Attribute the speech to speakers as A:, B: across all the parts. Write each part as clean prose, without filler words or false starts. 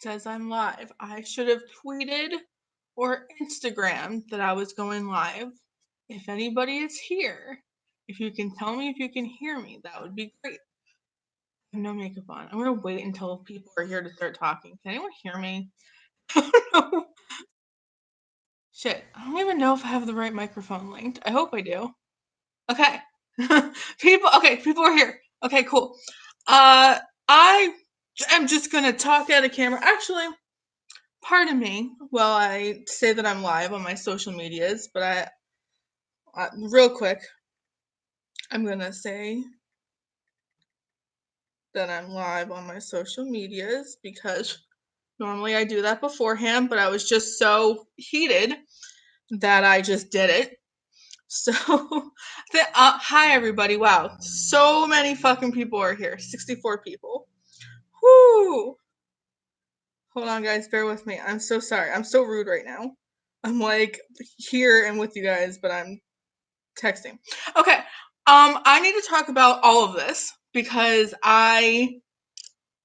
A: says I'm live. I should have tweeted or Instagrammed that I was going live. If anybody is here, if you can tell me if you can hear me, that would be great. I have no makeup on. I'm going to wait until people are here to start talking. Can anyone hear me? No. Shit, I don't even know if I have the right microphone linked. I hope I do. Okay. People are here. Okay, cool. I am just going to talk at a camera. Actually, pardon me while I say that I'm live on my social medias, but real quick, I'm gonna say that I'm live on my social medias because normally I do that beforehand, but I was just so heated that I just did it. So, hi everybody, wow, so many fucking people are here, 64 people. Whoo! Hold on guys, bear with me, I'm so sorry, I'm so rude right now. I'm like here and with you guys, but I'm texting. Okay. I need to talk about all of this because I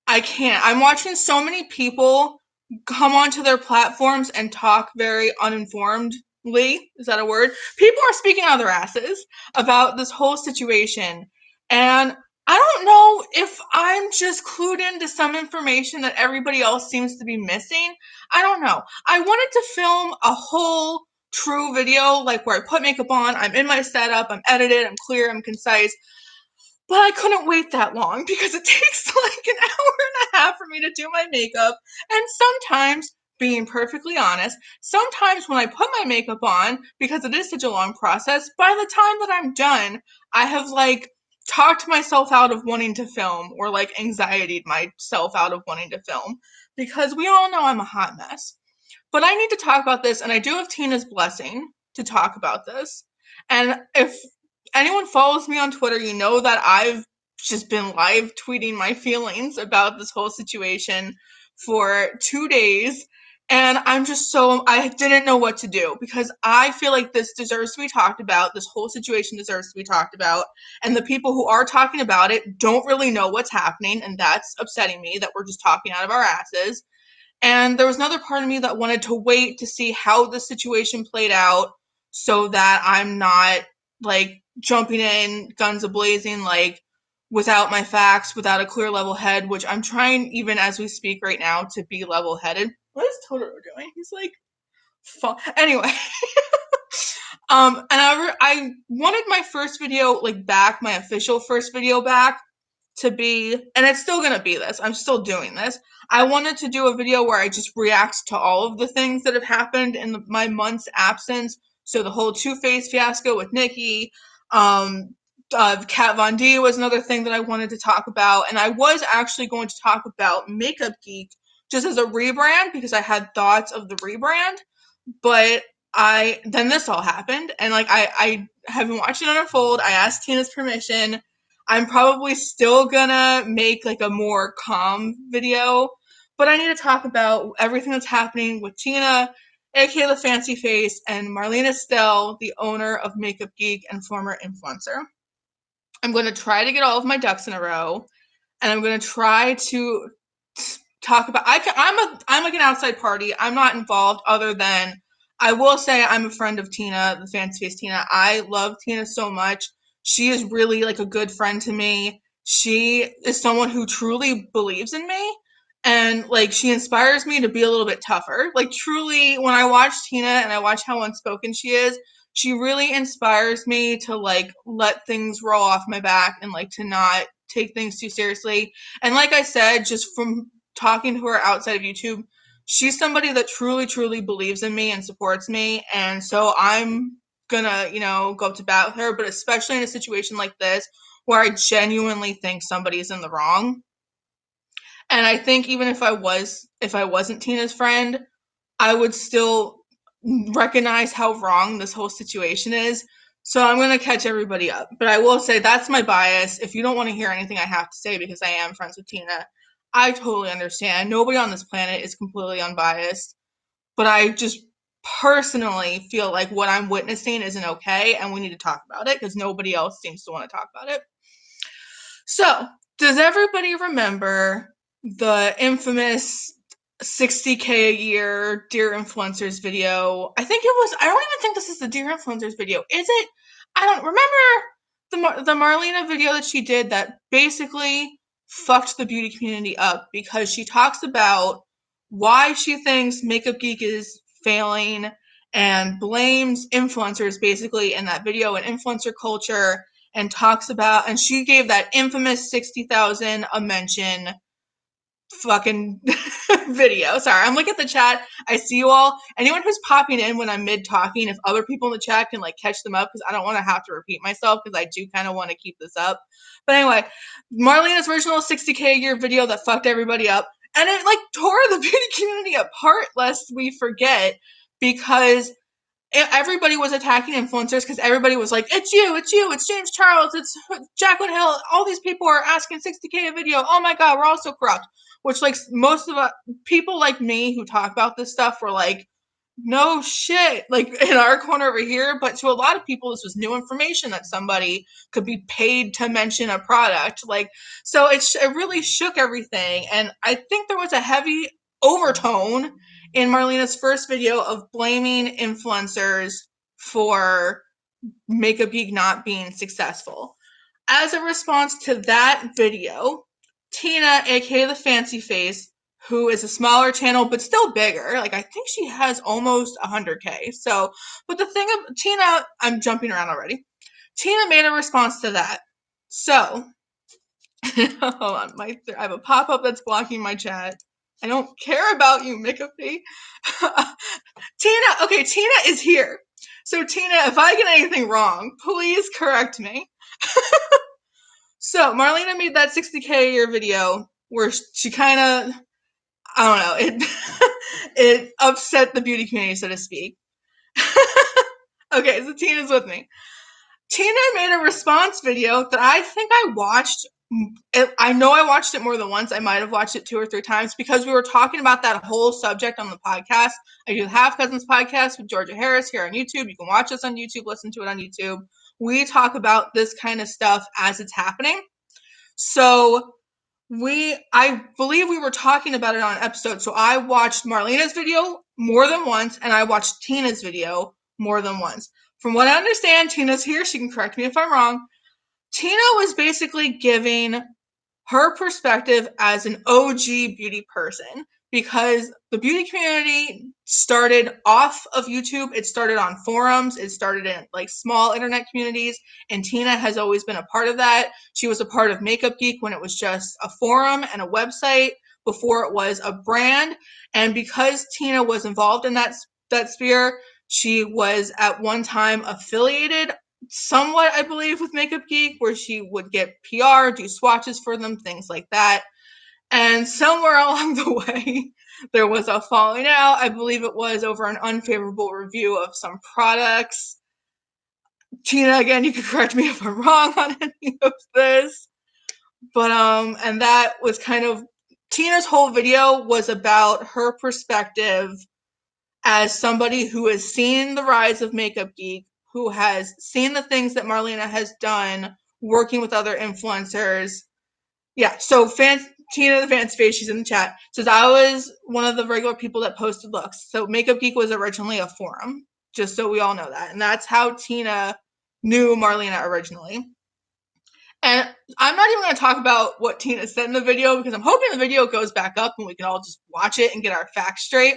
A: can't. I'm watching so many people come onto their platforms and talk very uninformedly. Is that a word? People are speaking out of their asses about this whole situation. And I don't know if I'm just clued into some information that everybody else seems to be missing. I don't know. I wanted to film a whole true video, like where I put makeup on, I'm in my setup, I'm edited, I'm clear, I'm concise. But I couldn't wait that long because it takes like an hour and a half for me to do my makeup. And sometimes, being perfectly honest, sometimes when I put my makeup on, because it is such a long process, by the time that I'm done, I have like talked myself out of wanting to film or like anxietied myself out of wanting to film because we all know I'm a hot mess. But I need to talk about this, and I do have Tina's blessing to talk about this. And if anyone follows me on Twitter, you know that I've just been live tweeting my feelings about this whole situation for 2 days. And I didn't know what to do because I feel like this deserves to be talked about. This whole situation deserves to be talked about. And the people who are talking about it don't really know what's happening. And that's upsetting me that we're just talking out of our asses. And there was another part of me that wanted to wait to see how the situation played out so that I'm not like jumping in guns a-blazing, like without my facts, without a clear level head, which I'm trying even as we speak right now to be level headed. What is Totoro doing? He's like, anyway. And I wanted my first video like back, my official first video back, to be, and it's still gonna be this, I'm still doing this. I wanted to do a video where I just react to all of the things that have happened in my month's absence. So the whole Two-Face fiasco with Nikki, Kat Von D was another thing that I wanted to talk about, and I was actually going to talk about Makeup Geek just as a rebrand because I had thoughts of the rebrand, but then this all happened, and like I have been watching it unfold. I asked Tina's permission. I'm probably still gonna make like a more calm video, but I need to talk about everything that's happening with Tina, aka the Fancy Face, and Marlena Stell, the owner of Makeup Geek and former influencer. I'm going to try to get all of my ducks in a row, and I'm going to try to talk about. I'm like an outside party. I'm not involved other than I will say I'm a friend of Tina, the Fancy Face Tina. I love Tina so much. She is really like a good friend to me. She is someone who truly believes in me, and like she inspires me to be a little bit tougher. Like truly, when I watch Tina and I watch how unspoken she is, she really inspires me to like let things roll off my back and like to not take things too seriously. And like I said, just from talking to her outside of YouTube, she's somebody that truly, truly believes in me and supports me. And so I'm gonna, go up to bat with her, but especially in a situation like this where I genuinely think somebody's in the wrong. And I think even if I wasn't Tina's friend, I would still recognize how wrong this whole situation is. So I'm going to catch everybody up. But I will say that's my bias. If you don't want to hear anything I have to say because I am friends with Tina, I totally understand. Nobody on this planet is completely unbiased. But I just personally feel like what I'm witnessing isn't okay and we need to talk about it because nobody else seems to want to talk about it. So, does everybody remember the infamous 60K a year Dear Influencers video. I think it was, I don't even think this is the Dear Influencers video. Is it? I don't remember the Marlena video that she did that basically fucked the beauty community up because she talks about why she thinks Makeup Geek is failing and blames influencers basically in that video and influencer culture, and talks about, and she gave that infamous 60,000 a mention fucking video. Sorry, I'm looking at the chat. I see you all. Anyone who's popping in when I'm mid talking, if other people in the chat can like catch them up, because I don't want to have to repeat myself, because I do kind of want to keep this up. But anyway, Marlena's original 60K a year video that fucked everybody up, and it like tore the beauty community apart, lest we forget, because everybody was attacking influencers because everybody was like, it's you, it's James Charles, it's Jaclyn Hill, all these people are asking 60K a video, oh my god, we're all so corrupt. Which, like, most of people like me who talk about this stuff were like, no shit, like, in our corner over here. But to a lot of people, this was new information that somebody could be paid to mention a product. Like, so it really shook everything. And I think there was a heavy overtone in Marlena's first video of blaming influencers for Makeup Geek not being successful. As a response to that video, Tina, aka the Fancy Face, who is a smaller channel but still bigger, like I think she has almost 100K. So, but the thing of Tina, I'm jumping around already. Tina made a response to that. So, hold on, I have a pop-up that's blocking my chat. I don't care about you, Mickapy. Tina is here. So Tina, if I get anything wrong, please correct me. So Marlena made that 60K a year video where she kind of, I don't know, it upset the beauty community, so to speak. Okay, so Tina's with me. Tina made a response video that I think I watched. I know I watched it more than once. I might have watched it 2 or 3 times because we were talking about that whole subject on the podcast. I do the Half Cousins podcast with Georgia Harris here on YouTube. You can watch us on YouTube, listen to it on YouTube. We talk about this kind of stuff as it's happening. So I believe we were talking about it on an episode. So I watched Marlena's video more than once, and I watched Tina's video more than once. From what I understand, Tina's here. She can correct me if I'm wrong. Tina was basically giving her perspective as an OG beauty person, because the beauty community started off of YouTube. It started on forums. It started in like small internet communities, and Tina has always been a part of that. She was a part of Makeup Geek when it was just a forum and a website before it was a brand. And because Tina was involved in that sphere, she was at one time affiliated somewhat, I believe, with Makeup Geek, where she would get PR, do swatches for them, things like that. And somewhere along the way, there was a falling out. I believe it was over an unfavorable review of some products. Tina, again, you can correct me if I'm wrong on any of this. But, and that was kind of, Tina's whole video was about her perspective as somebody who has seen the rise of Makeup Geek, who has seen the things that Marlena has done working with other influencers. Yeah, so Tina the Fancy Face, she's in the chat, says, I was one of the regular people that posted looks. So Makeup Geek was originally a forum, just so we all know that. And that's how Tina knew Marlena originally. And I'm not even going to talk about what Tina said in the video, because I'm hoping the video goes back up and we can all just watch it and get our facts straight.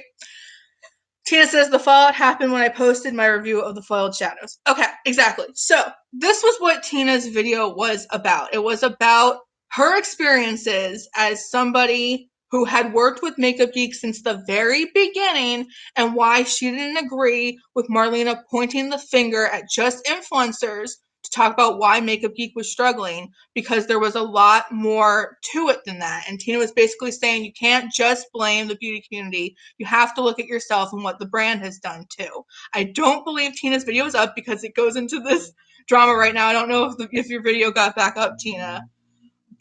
A: Tina says, the fallout happened when I posted my review of the Foiled Shadows. Okay, exactly. So this was what Tina's video was about. It was about her experiences as somebody who had worked with Makeup Geek since the very beginning, and why she didn't agree with Marlena pointing the finger at just influencers to talk about why Makeup Geek was struggling, because there was a lot more to it than that. And Tina was basically saying, you can't just blame the beauty community. You have to look at yourself and what the brand has done too. I don't believe Tina's video is up because it goes into this drama right now. I don't know if your video got back up, Tina.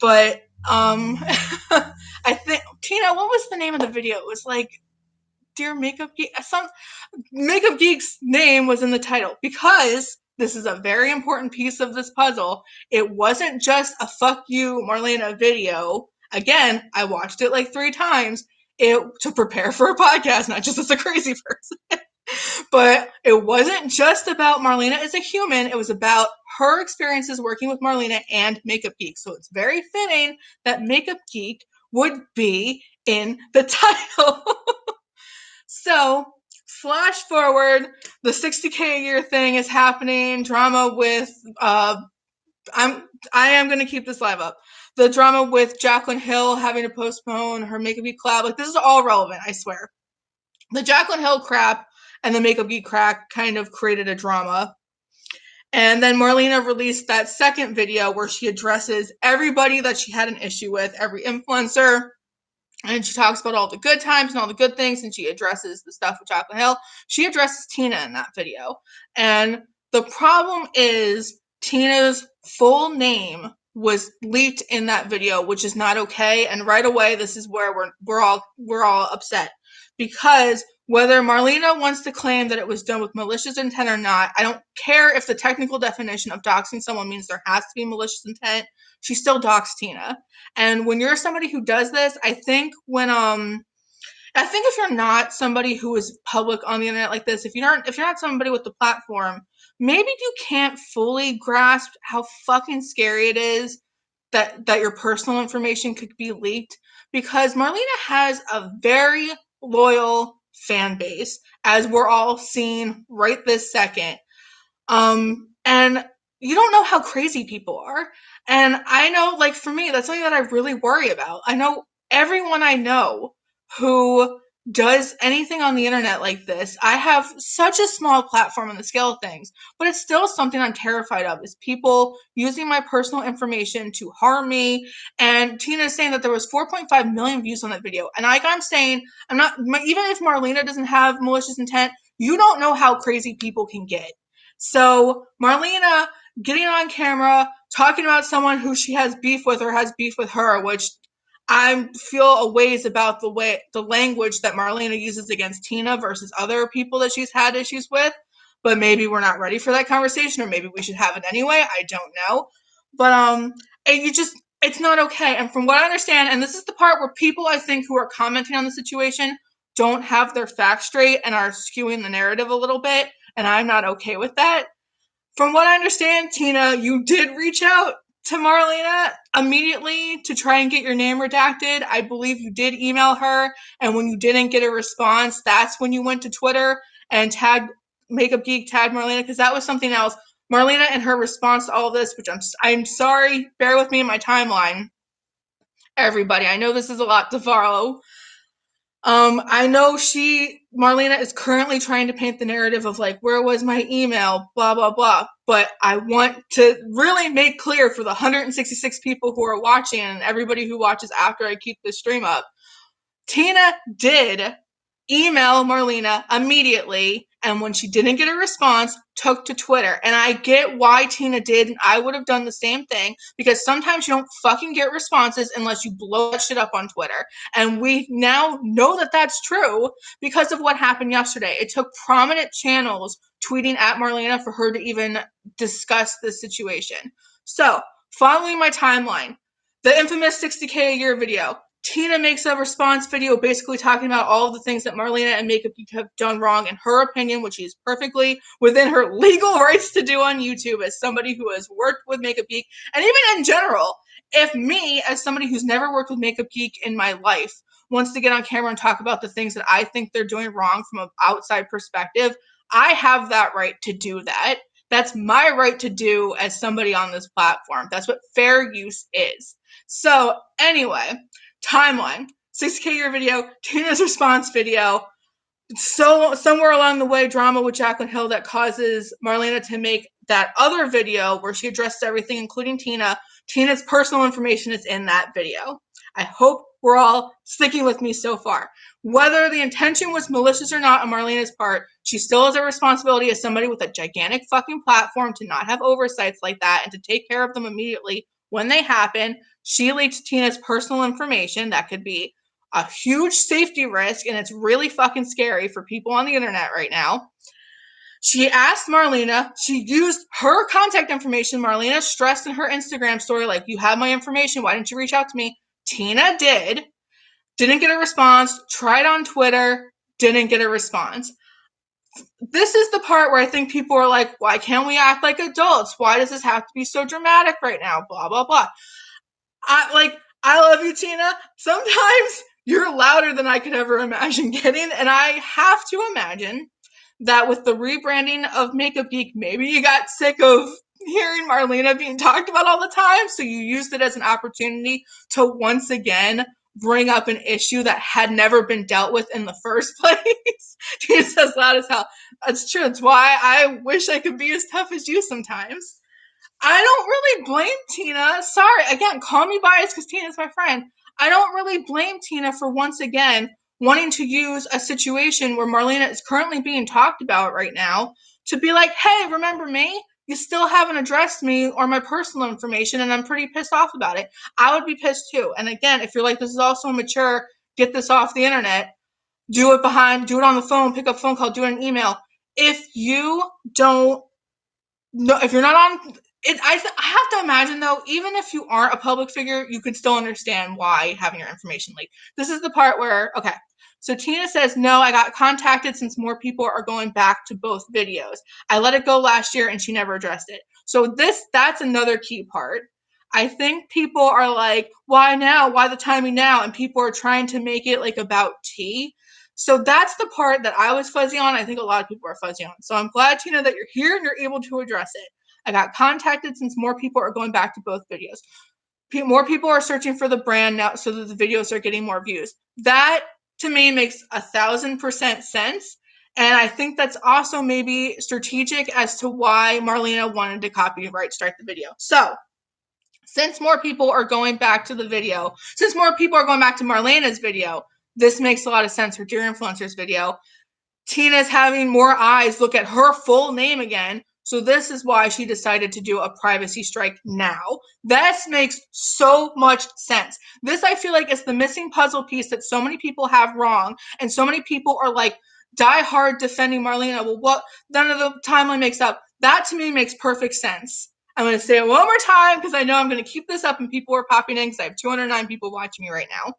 A: But I think, Tina, what was the name of the video? It was like, Dear Makeup Geek. Makeup Geek's name was in the title, because this is a very important piece of this puzzle. It wasn't just a fuck you, Marlena video. Again, I watched it like 3 times. to prepare for a podcast, not just as a crazy person. But it wasn't just about Marlena as a human. It was about her experiences working with Marlena and Makeup Geek. So it's very fitting that Makeup Geek would be in the title. So flash forward, the 60K a year thing is happening. Drama with I am going to keep this live up. The drama with Jaclyn Hill having to postpone her Makeup Geek collab. Like, this is all relevant, I swear. The Jaclyn Hill crap and the Makeup Geek crack kind of created a drama. And then Marlena released that second video where she addresses everybody that she had an issue with, every influencer. And she talks about all the good times and all the good things, and she addresses the stuff with Jaclyn Hill. She addresses Tina in that video. And the problem is Tina's full name was leaked in that video, which is not okay. And right away, this is where we're all upset. Because whether Marlena wants to claim that it was done with malicious intent or not, I don't care if the technical definition of doxing someone means there has to be malicious intent. She still doxed Tina. And when you're somebody who does this, I think if you're not somebody who is public on the internet like this, if you're not somebody with the platform, maybe you can't fully grasp how fucking scary it is that your personal information could be leaked, because Marlena has a very loyal fan base, as we're all seeing right this second. And you don't know how crazy people are. And I know, like, for me, that's something that I really worry about. I know everyone I know who does anything on the internet like this. I have such a small platform in the scale of things, but it's still something I'm terrified of, is people using my personal information to harm me. And Tina is saying that there was 4.5 million views on that video. And like I'm saying, even if Marlena doesn't have malicious intent, you don't know how crazy people can get. So Marlena getting on camera, talking about someone who she has beef with or has beef with her, which I feel a ways about the language that Marlena uses against Tina versus other people that she's had issues with. But maybe we're not ready for that conversation, or maybe we should have it anyway. I don't know. But it's not okay. And from what I understand, and this is the part where people, I think, who are commenting on the situation don't have their facts straight and are skewing the narrative a little bit, and I'm not okay with that. From what I understand, Tina, you did reach out to Marlena immediately to try and get your name redacted. I believe you did email her, and when you didn't get a response, that's when you went to Twitter and tagged Makeup Geek, tagged Marlena, because that was something else. Marlena, in her response to all this, which I'm sorry, bear with me in my timeline, everybody. I know this is a lot to follow. I know Marlena is currently trying to paint the narrative of, like, where was my email, blah, blah, blah. But I want to really make clear for the 166 people who are watching and everybody who watches after I keep this stream up, Tina did email Marlena immediately, and when she didn't get a response, took to Twitter. And I get why Tina did, and I would have done the same thing, because sometimes you don't fucking get responses unless you blow that shit up on Twitter. And we now know that that's true because of what happened yesterday. It took prominent channels tweeting at Marlena for her to even discuss this situation. So, following my timeline, the infamous 60K a year video, Tina makes a response video basically talking about all of the things that Marlena and Makeup Geek have done wrong in her opinion, which is perfectly within her legal rights to do on YouTube as somebody who has worked with Makeup Geek. And even in general, if me, as somebody who's never worked with Makeup Geek in my life, wants to get on camera and talk about the things that I think they're doing wrong from an outside perspective, I have that right to do that. That's my right to do as somebody on this platform. That's what fair use is. So anyway, timeline, 6K year video, Tina's response video. So somewhere along the way, drama with Jaclyn Hill that causes Marlena to make that other video where she addresses everything, including Tina. Tina's personal information is in that video. I hope we're all sticking with me so far. Whether the intention was malicious or not on Marlena's part, she still has a responsibility as somebody with a gigantic fucking platform to not have oversights like that and to take care of them immediately when they happen. She leaked Tina's personal information. That could be a huge safety risk, and it's really fucking scary for people on the internet right now. She asked Marlena, she used her contact information. Marlena stressed in her Instagram story, like, you have my information, why didn't you reach out to me? Tina did. Didn't get a response. Tried on Twitter. Didn't get a response. This is the part where I think people are like, why can't we act like adults? Why does this have to be so dramatic right now? Blah, blah, blah. I love you, Tina. Sometimes you're louder than I could ever imagine getting. And I have to imagine that with the rebranding of Makeup Geek, maybe you got sick of hearing Marlena being talked about all the time. So you used it as an opportunity to once again bring up an issue that had never been dealt with in the first place. Tina says loud as hell. That's true. That's why I wish I could be as tough as you sometimes. I don't really blame Tina. Sorry, again, call me biased because Tina's my friend. I don't really blame Tina for once again wanting to use a situation where Marlena is currently being talked about right now to be like, hey, remember me? You still haven't addressed me or my personal information, and I'm pretty pissed off about it. I would be pissed too. And again, if you're like, this is also mature, get this off the internet, do it on the phone, pick up a phone call, do it an email. If you don't no, if you're not on it, I have to imagine though, even if you aren't a public figure, you could still understand why having your information leaked. This is the part where, okay, so Tina says, no, I got contacted since more people are going back to both videos. I let it go last year and she never addressed it. So that's another key part. I think people are like, why now? Why the timing now? And people are trying to make it like about tea. So that's the part that I was fuzzy on. I think a lot of people are fuzzy on. So I'm glad, Tina, that you're here and you're able to address it. I got contacted since more people are going back to both videos. More people are searching for the brand now so that the videos are getting more views. That, to me, makes 1,000% sense. And I think that's also maybe strategic as to why Marlena wanted to copyright strike the video. So, since more people are going back to the video, since more people are going back to Marlena's video, this makes a lot of sense for Dear Influencer's video. Tina's having more eyes look at her full name again. So this is why she decided to do a privacy strike now. This makes so much sense. This, I feel like, is the missing puzzle piece that so many people have wrong. And so many people are like, die hard defending Marlena. Well, what? None of the timeline makes up. That to me makes perfect sense. I'm going to say it one more time because I know I'm going to keep this up and people are popping in because I have 209 people watching me right now.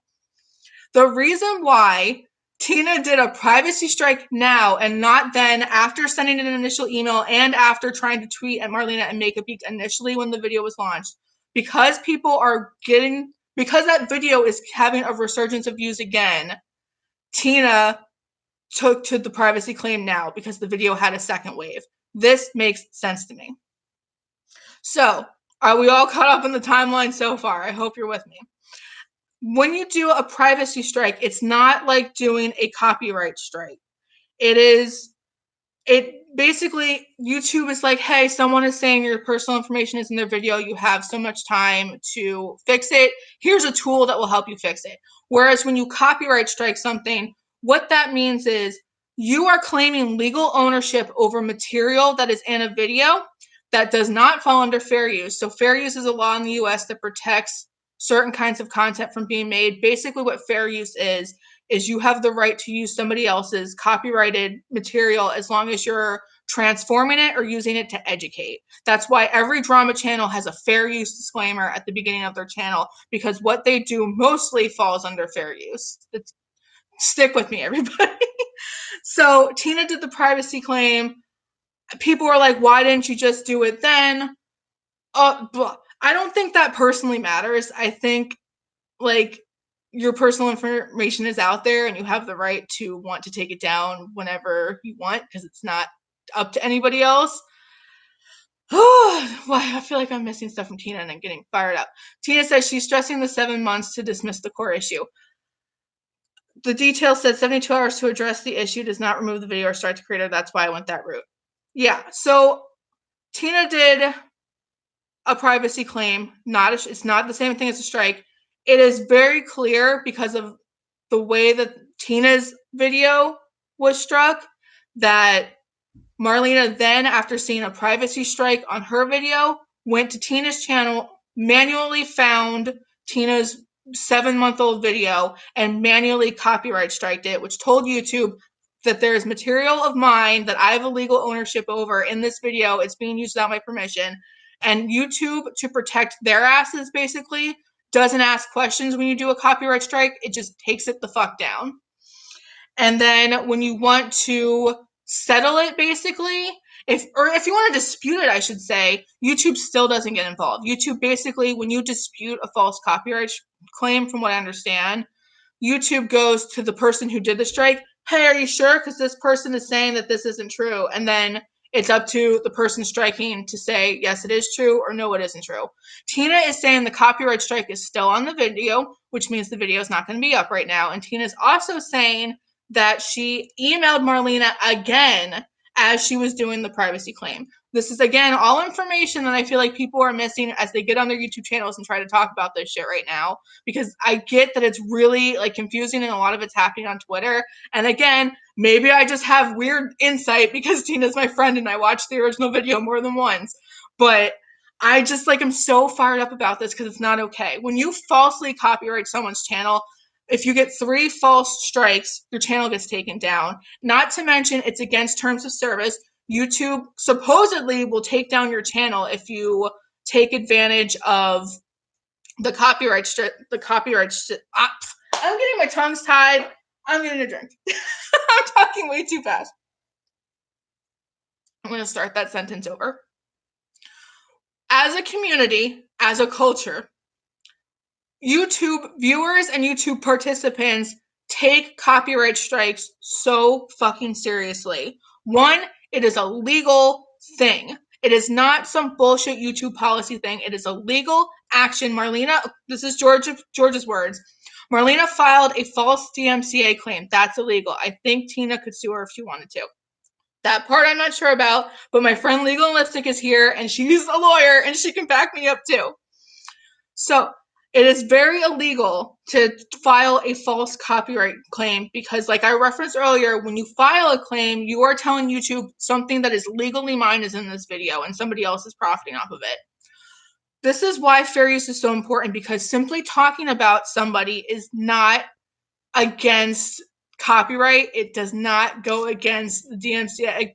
A: The reason why Tina did a privacy strike now and not then after sending an initial email and after trying to tweet at Marlena and Makeup Geek initially when the video was launched, because that video is having a resurgence of views again, Tina took to the privacy claim now because the video had a second wave. This makes sense to me. So, are we all caught up in the timeline so far? I hope you're with me. When you do a privacy strike, it's not like doing a copyright strike. Basically, YouTube is like, hey, someone is saying your personal information is in their video. You have so much time to fix it. Here's a tool that will help you fix it. Whereas when you copyright strike something, what that means is you are claiming legal ownership over material that is in a video that does not fall under fair use. So fair use is a law in the US that protects certain kinds of content from being made. Basically, what fair use is you have the right to use somebody else's copyrighted material as long as you're transforming it or using it to educate. That's why every drama channel has a fair use disclaimer at the beginning of their channel, because what they do mostly falls under fair use. Stick with me, everybody. So Tina did the privacy claim. People were like, why didn't you just do it then? I don't think that personally matters. I think like your personal information is out there and you have the right to want to take it down whenever you want because it's not up to anybody else. Oh, I feel like I'm missing stuff from Tina and I'm getting fired up. Tina says she's stressing the 7 months to dismiss the core issue. The details said 72 hours to address the issue does not remove the video or start the creator. That's why I went that route. Yeah, so Tina did a privacy claim. It's not the same thing as a strike. It is very clear because of the way that Tina's video was struck that Marlena then, after seeing a privacy strike on her video, went to Tina's channel, manually found Tina's 7-month-old video and manually copyright striked it, which told YouTube that there is material of mine that I have a legal ownership over in this video. It's being used without my permission. And YouTube, to protect their asses, basically, doesn't ask questions when you do a copyright strike. It just takes it the fuck down. And then when you want to settle it, basically, if you want to dispute it, I should say, YouTube still doesn't get involved. YouTube basically, when you dispute a false copyright claim, from what I understand, YouTube goes to the person who did the strike. Hey, are you sure? Because this person is saying that this isn't true. And then it's up to the person striking to say, yes, it is true, or no, it isn't true. Tina is saying the copyright strike is still on the video, which means the video is not going to be up right now. And Tina is also saying that she emailed Marlena again as she was doing the privacy claim. This is, again, all information that I feel like people are missing as they get on their YouTube channels and try to talk about this shit right now, because I get that it's really like confusing and a lot of it's happening on Twitter. And again, maybe I just have weird insight because Tina's my friend and I watched the original video more than once. But I just I'm so fired up about this because it's not okay. When you falsely copyright someone's channel, if you get 3 false strikes, your channel gets taken down. Not to mention, it's against terms of service. YouTube supposedly will take down your channel if you take advantage of the copyright I'm getting my tongues tied. I'm getting a drink. I'm talking way too fast. I'm going to start that sentence over. As a community, as a culture, YouTube viewers and YouTube participants take copyright strikes so fucking seriously. One, it is a legal thing. It is not some bullshit YouTube policy thing. It is a legal action. Marlena, this is George's words. Marlena filed a false DMCA claim. That's illegal. I think Tina could sue her if she wanted to. That part I'm not sure about, but my friend Legal and Lipstick is here, and she's a lawyer, and she can back me up too. So it is very illegal to file a false copyright claim because, like I referenced earlier, when you file a claim, you are telling YouTube something that is legally mine is in this video and somebody else is profiting off of it. This is why fair use is so important, because simply talking about somebody is not against copyright. It does not go against the DMCA.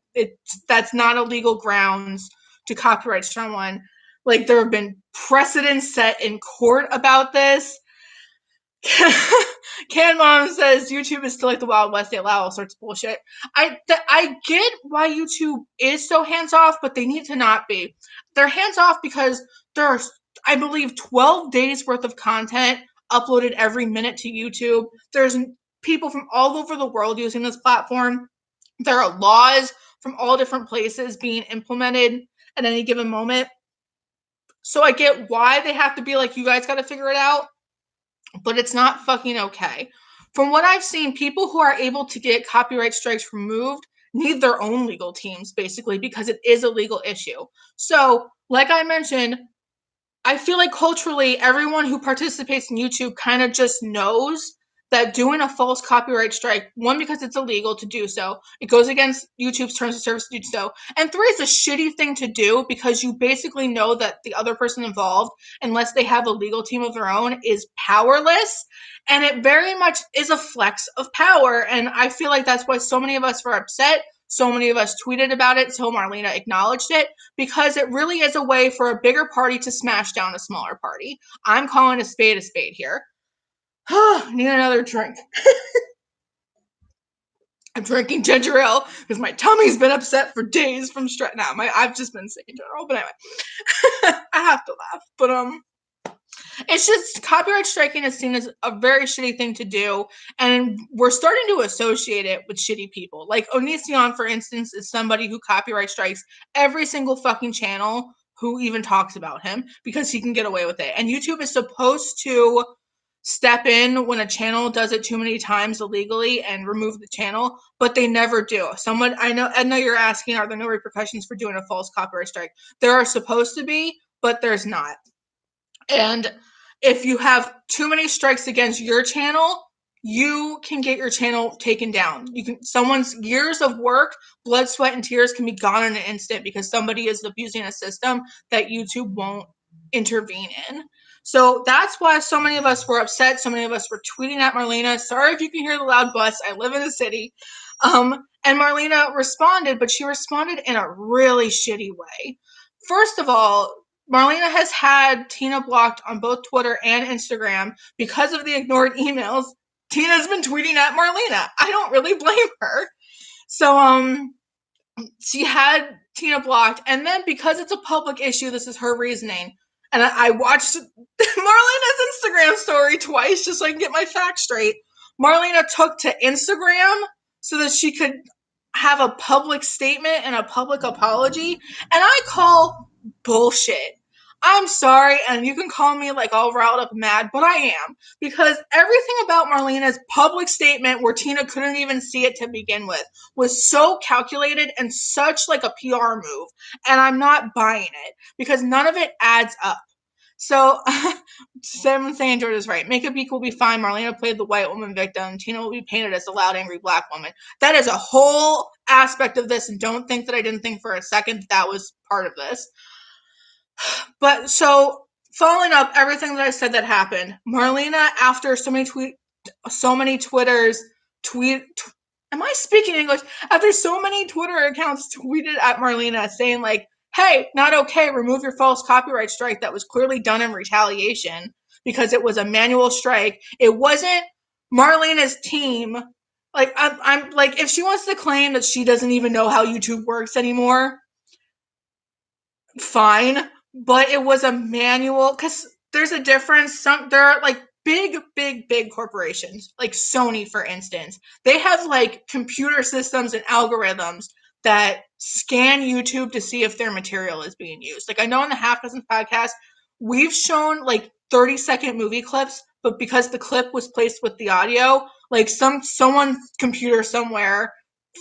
A: That's not a legal grounds to copyright someone. Like, there have been precedents set in court about this. Can Mom says YouTube is still like the Wild West. They allow all sorts of bullshit. I get why YouTube is so hands-off, but they need to not be. They're hands-off because there are, I believe, 12 days worth of content uploaded every minute to YouTube. There's people from all over the world using this platform. There are laws from all different places being implemented at any given moment. So I get why they have to be like, you guys got to figure it out, but it's not fucking okay. From what I've seen, people who are able to get copyright strikes removed need their own legal teams, basically, because it is a legal issue. So, like I mentioned, I feel like culturally, everyone who participates in YouTube kind of just knows that doing a false copyright strike, one, because it's illegal to do so, it goes against YouTube's terms of service to do so, and 3, it's a shitty thing to do because you basically know that the other person involved, unless they have a legal team of their own, is powerless, and it very much is a flex of power, and I feel like that's why so many of us were upset. So many of us tweeted about it, so Marlena acknowledged it, because it really is a way for a bigger party to smash down a smaller party. I'm calling a spade here. Need another drink. I'm drinking ginger ale because my tummy's been upset for days from stress. Now, I've just been sick in general, but anyway, I have to laugh. But it's just copyright striking is seen as a very shitty thing to do, and we're starting to associate it with shitty people. Like Onision, for instance, is somebody who copyright strikes every single fucking channel who even talks about him because he can get away with it. And YouTube is supposed to step in when a channel does it too many times illegally and remove the channel, but they never do. I know you're asking, are there no repercussions for doing a false copyright strike? There are supposed to be, but there's not. And if you have too many strikes against your channel, you can get your channel taken down. Someone's years of work, blood, sweat, and tears can be gone in an instant because somebody is abusing a system that YouTube won't intervene in. So that's why so many of us were upset. So many of us were tweeting at Marlena. Sorry if you can hear the loud bus. I live in a city. And Marlena responded, but she responded in a really shitty way. First of all, Marlena has had Tina blocked on both Twitter and Instagram because of the ignored emails. Tina's been tweeting at Marlena. I don't really blame her. So, she had Tina blocked, and then because it's a public issue, this is her reasoning. And I watched Marlena's Instagram story twice just so I can get my facts straight. Marlena took to Instagram so that she could have a public statement and a public apology, and I call bullshit. I'm sorry, and you can call me like all riled up and mad, but I am. Because everything about Marlena's public statement, where Tina couldn't even see it to begin with, was so calculated and such like a PR move. And I'm not buying it because none of it adds up. So, Sam St. George is right. Makeup Geek will be fine. Marlena played the white woman victim. Tina will be painted as the loud, angry black woman. That is a whole aspect of this, and don't think that I didn't think for a second that was part of this. But so, following up everything that I said that happened, Marlena, after so many Twitters am I speaking English? After so many Twitter accounts tweeted at Marlena saying like, hey, not okay, remove your false copyright strike that was clearly done in retaliation because it was a manual strike. It wasn't Marlena's team. Like, I'm like, if she wants to claim that she doesn't even know how YouTube works anymore, fine. But it was a manual, because there's a difference. There are like big corporations, like Sony, for instance. They have like computer systems and algorithms that scan YouTube to see if their material is being used. Like, I know in the Half Dozen podcast, we've shown like 30-second movie clips, but because the clip was placed with the audio, like someone's computer somewhere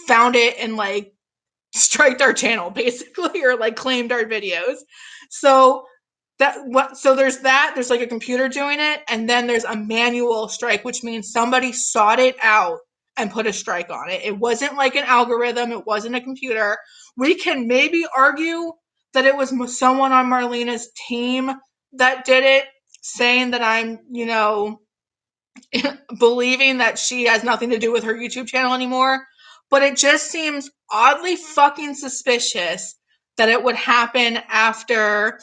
A: found it and like striked our channel basically, or like claimed our videos. So there's that. There's like a computer doing it, and then there's a manual strike, which means somebody sought it out and put a strike on it. It wasn't like an algorithm. It wasn't a computer. We can maybe argue that it was someone on Marlena's team that did it, saying that I'm, believing that she has nothing to do with her YouTube channel anymore. But it just seems oddly fucking suspicious that it would happen after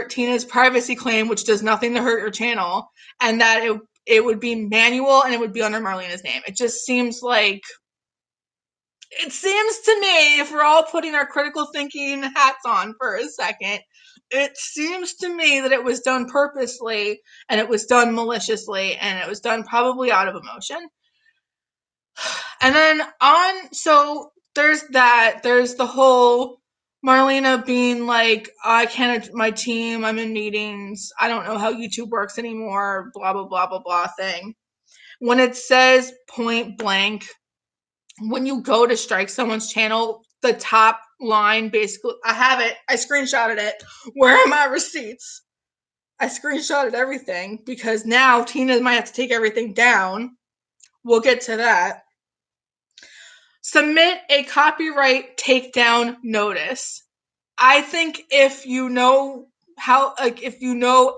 A: Tina's privacy claim, which does nothing to hurt your channel, and that it would be manual and it would be under Marlena's name. It just seems like, it seems to me, if we're all putting our critical thinking hats on for a second, it seems to me that it was done purposely, and it was done maliciously, and it was done probably out of emotion. And then so there's that. There's the whole Marlena being like, I can't, my team, I'm in meetings, I don't know how YouTube works anymore, blah, blah, blah, blah, blah thing. When it says point blank, when you go to strike someone's channel, the top line basically, I have it, I screenshotted it. Where are my receipts? I screenshotted everything because now Tina might have to take everything down. We'll get to that. Submit a copyright takedown notice. I think if you know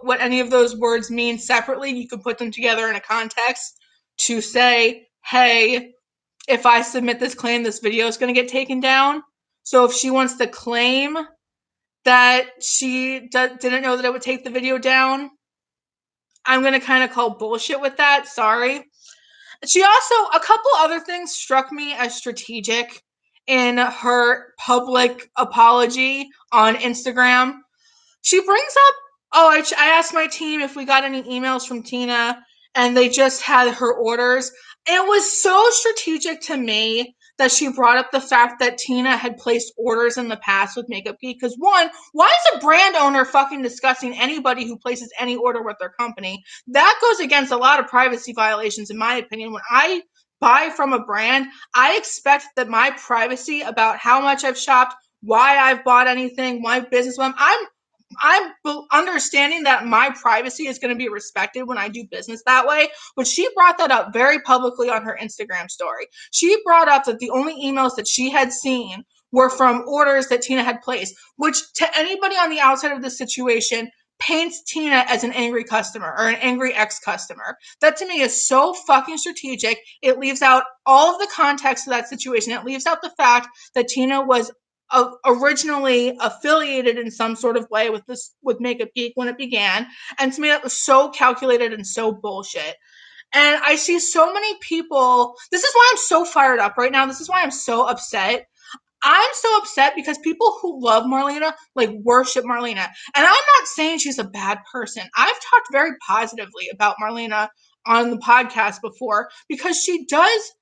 A: what any of those words mean separately, you can put them together in a context to say, hey, if I submit this claim, this video is going to get taken down. So if she wants to claim that she didn't know that it would take the video down, I'm going to kind of call bullshit with that. Sorry. She also, a couple other things struck me as strategic in her public apology on Instagram. She brings up, I asked my team if we got any emails from Tina, and they just had her orders. It was so strategic to me that she brought up the fact that Tina had placed orders in the past with Makeup Geek. Because one, why is a brand owner fucking discussing anybody who places any order with their company? That goes against a lot of privacy violations, in my opinion. When I buy from a brand, I expect that my privacy about how much I've shopped, why I've bought anything, my business, I'm understanding that my privacy is going to be respected when I do business that way. But she brought that up very publicly on her Instagram story. She brought up that the only emails that she had seen were from orders that Tina had placed, which to anybody on the outside of this situation paints Tina as an angry customer or an angry ex-customer. That to me is so fucking strategic. It leaves out all of the context of that situation. It leaves out the fact that Tina was originally affiliated in some sort of way with Makeup Geek when it began. And to me, that was so calculated and so bullshit. And I see so many people. This is why I'm so fired up right now. This is why I'm so upset. I'm so upset because people who love Marlena, like, worship Marlena. And I'm not saying she's a bad person. I've talked very positively about Marlena on the podcast before because she does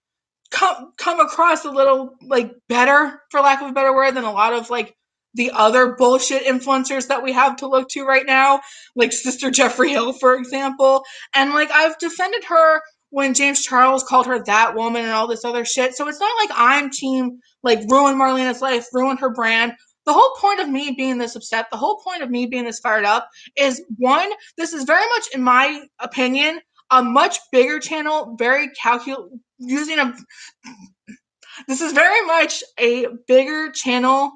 A: come across a little, like, better, for lack of a better word, than a lot of, like, the other bullshit influencers that we have to look to right now, like Sister Jeffrey Hill, for example. And, like, I've defended her when James Charles called her that woman and all this other shit. So it's not like I'm team, like, ruin Marlena's life, ruin her brand. The whole point of me being this upset, the whole point of me being this fired up is, one, this is very much, in my opinion, a much bigger channel, this is very much a bigger channel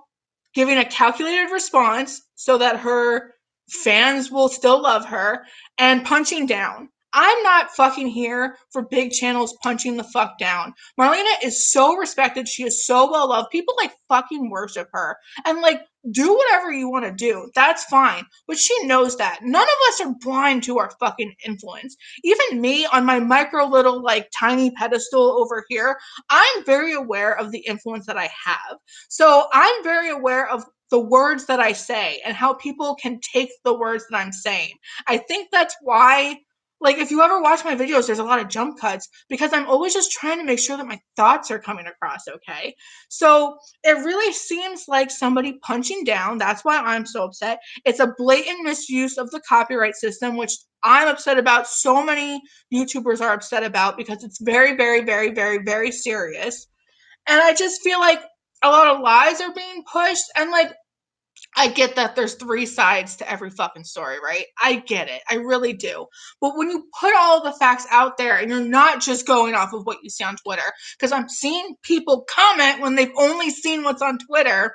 A: giving a calculated response so that her fans will still love her, and punching down. I'm not fucking here for big channels punching the fuck down. Marlena is so respected. She is so well loved. People, like, fucking worship her. And, like, do whatever you want to do. That's fine. But she knows that. None of us are blind to our fucking influence. Even me on my micro little, like, tiny pedestal over here, I'm very aware of the influence that I have. So I'm very aware of the words that I say and how people can take the words that I'm saying. I think that's why, like, if you ever watch my videos, there's a lot of jump cuts because I'm always just trying to make sure that my thoughts are coming across okay. So it really seems like somebody punching down. That's why I'm so upset. It's a blatant misuse of the copyright system, which I'm upset about. So many YouTubers are upset about because it's very, very, very, very, very serious. And I just feel like a lot of lies are being pushed. And, like, I get that there's three sides to every fucking story, right? I get it. I really do. But when you put all the facts out there and you're not just going off of what you see on Twitter, because I'm seeing people comment when they've only seen what's on Twitter,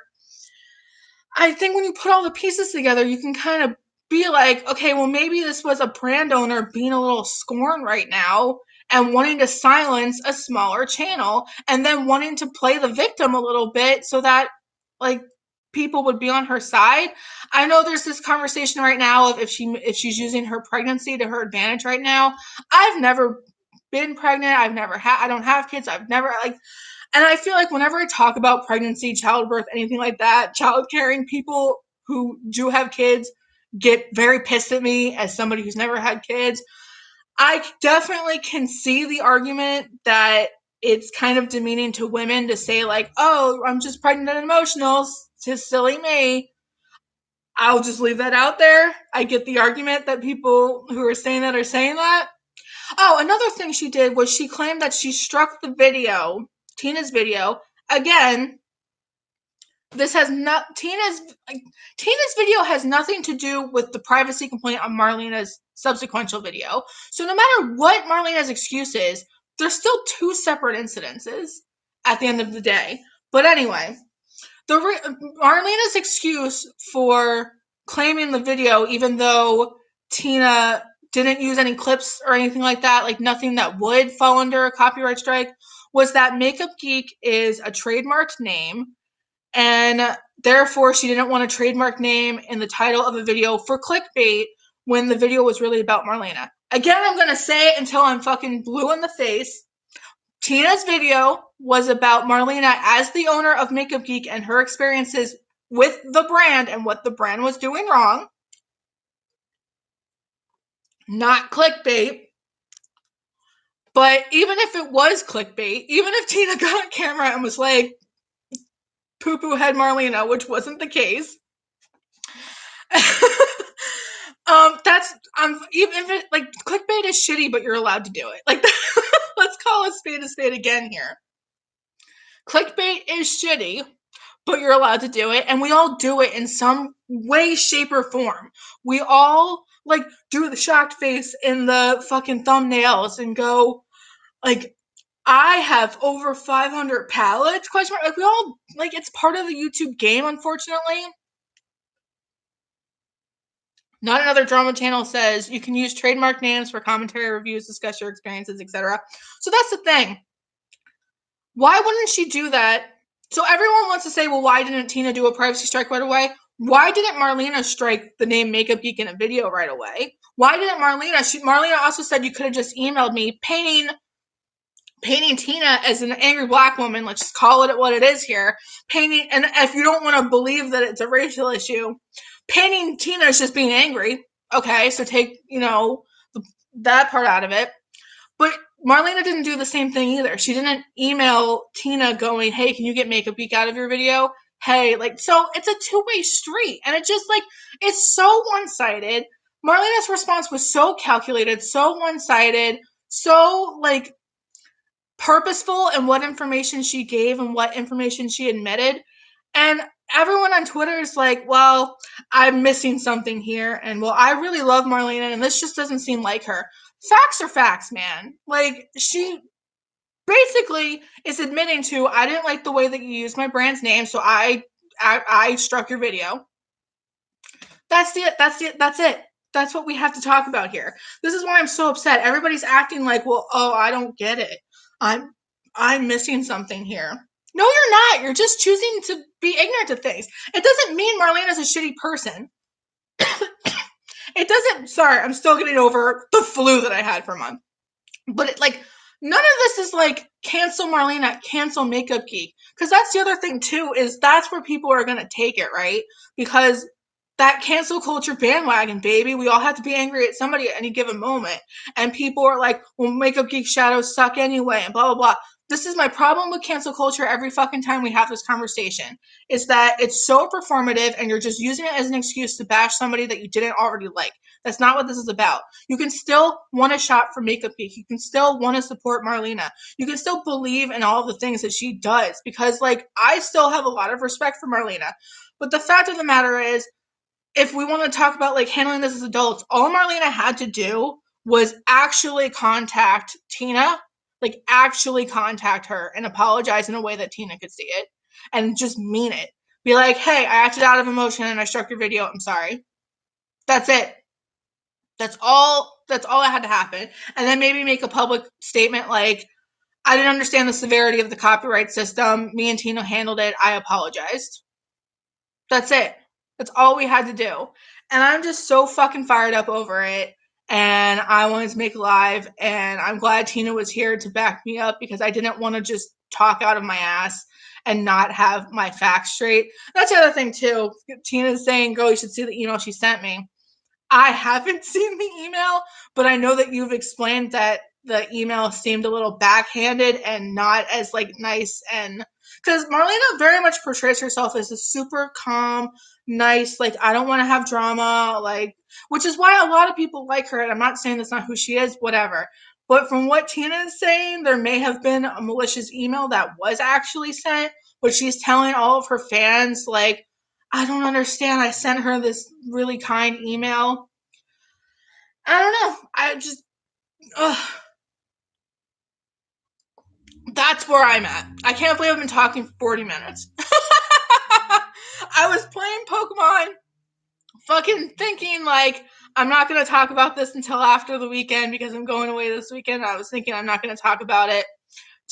A: I think when you put all the pieces together, you can kind of be like, okay, well, maybe this was a brand owner being a little scorned right now and wanting to silence a smaller channel and then wanting to play the victim a little bit so that, like, people would be on her side. I know there's this conversation right now of if she's using her pregnancy to her advantage right now. I've never been pregnant. I don't have kids. I've never, like, and I feel like whenever I talk about pregnancy, childbirth, anything like that, child caring, people who do have kids get very pissed at me as somebody who's never had kids. I definitely can see the argument that it's kind of demeaning to women to say, like, oh, I'm just pregnant and emotional, just silly me. I'll just leave that out there. I get the argument that people who are saying that are saying that. Oh, another thing she did was she claimed that she struck the video, Tina's video. Again, this has not Tina's video has nothing to do with the privacy complaint on Marlena's subsequential video. So no matter what Marlena's excuse is, there's still two separate incidences at the end of the day. But anyway, Marlena's excuse for claiming the video, even though Tina didn't use any clips or anything like that, like nothing that would fall under a copyright strike, was that Makeup Geek is a trademarked name, and therefore she didn't want a trademark name in the title of a video for clickbait when the video was really about Marlena. Again, I'm going to say it until I'm fucking blue in the face. Tina's video was about Marlena as the owner of Makeup Geek and her experiences with the brand and what the brand was doing wrong. Not clickbait. But even if it was clickbait, even if Tina got on camera and was like, poo-poo head Marlena, which wasn't the case, even if it, like, clickbait is shitty, but you're allowed to do it. Like, let's call a spade again here. Clickbait is shitty, but you're allowed to do it, and we all do it in some way, shape, or form. We all, like, do the shocked face in the fucking thumbnails and go, like, I have over 500 palettes, question mark. Like, we all, like, it's part of the YouTube game, unfortunately. Not Another Drama channel says you can use trademark names for commentary, reviews, discuss your experiences, etc. So that's the thing. Why wouldn't she do that So everyone wants to say, well, why didn't Tina do a privacy strike right away? Why didn't Marlena strike the name Makeup Geek in a video right away? Why didn't Marlena? Marlena also said you could have just emailed me painting Tina as an angry black woman. Let's just call it what it is here. Painting, and if you don't want to believe that it's a racial issue, painting Tina is just being angry. Okay, so take, that part out of it. But Marlena didn't do the same thing either. She didn't email Tina going, hey, can you get Makeup Geek out of your video? Hey, so it's a two-way street. And it just, it's so one-sided. Marlena's response was so calculated, so one-sided, so, purposeful in what information she gave and what information she admitted. And everyone on Twitter is like, well, I'm missing something here. And, well, I really love Marlena, and this just doesn't seem like her. Facts are facts, man. She basically is admitting to, I didn't like the way that you used my brand's name, so I struck your video. That's it. That's what we have to talk about here. This is why I'm so upset. Everybody's acting like, well, oh, I don't get it. I'm missing something here. No, you're not. You're just choosing to be ignorant of things. It doesn't mean Marlena's a shitty person. It doesn't. Sorry, I'm still getting over the flu that I had for a month. But none of this is cancel Marlena, cancel Makeup Geek. Because that's the other thing too, is that's where people are going to take it, right? Because that cancel culture bandwagon, baby, we all have to be angry at somebody at any given moment. And people are like, well, Makeup Geek shadows suck anyway, and blah, blah, blah. This is my problem with cancel culture every fucking time we have this conversation, is that it's so performative and you're just using it as an excuse to bash somebody that you didn't already like. That's not what this is about. You can still want a shot for Makeup Geek. You can still want to support Marlena. You can still believe in all the things that she does, because I still have a lot of respect for Marlena. But the fact of the matter is, if we want to talk about handling this as adults, all Marlena had to do was actually contact Tina, actually contact her and apologize in a way that Tina could see it and just mean it. Be like, hey, I acted out of emotion and I struck your video. I'm sorry. That's it. That's all that had to happen. And then maybe make a public statement like, I didn't understand the severity of the copyright system. Me and Tina handled it. I apologized. That's it. That's all we had to do. And I'm just so fucking fired up over it. And I wanted to make live. And I'm glad Tina was here to back me up, because I didn't want to just talk out of my ass and not have my facts straight. That's the other thing, too. Tina's saying, girl, you should see the email she sent me. I haven't seen the email, but I know that you've explained that the email seemed a little backhanded and not as nice, and because Marlena very much portrays herself as a super calm, nice, I don't want to have drama, which is why a lot of people like her. And I'm not saying that's not who she is, whatever. But from what Tina is saying, there may have been a malicious email that was actually sent, but she's telling all of her fans, I don't understand. I sent her this really kind email. I don't know. I just, that's where I'm at. I can't believe I've been talking for 40 minutes. I was playing Pokemon, fucking thinking I'm not going to talk about this until after the weekend because I'm going away this weekend. I was thinking I'm not going to talk about it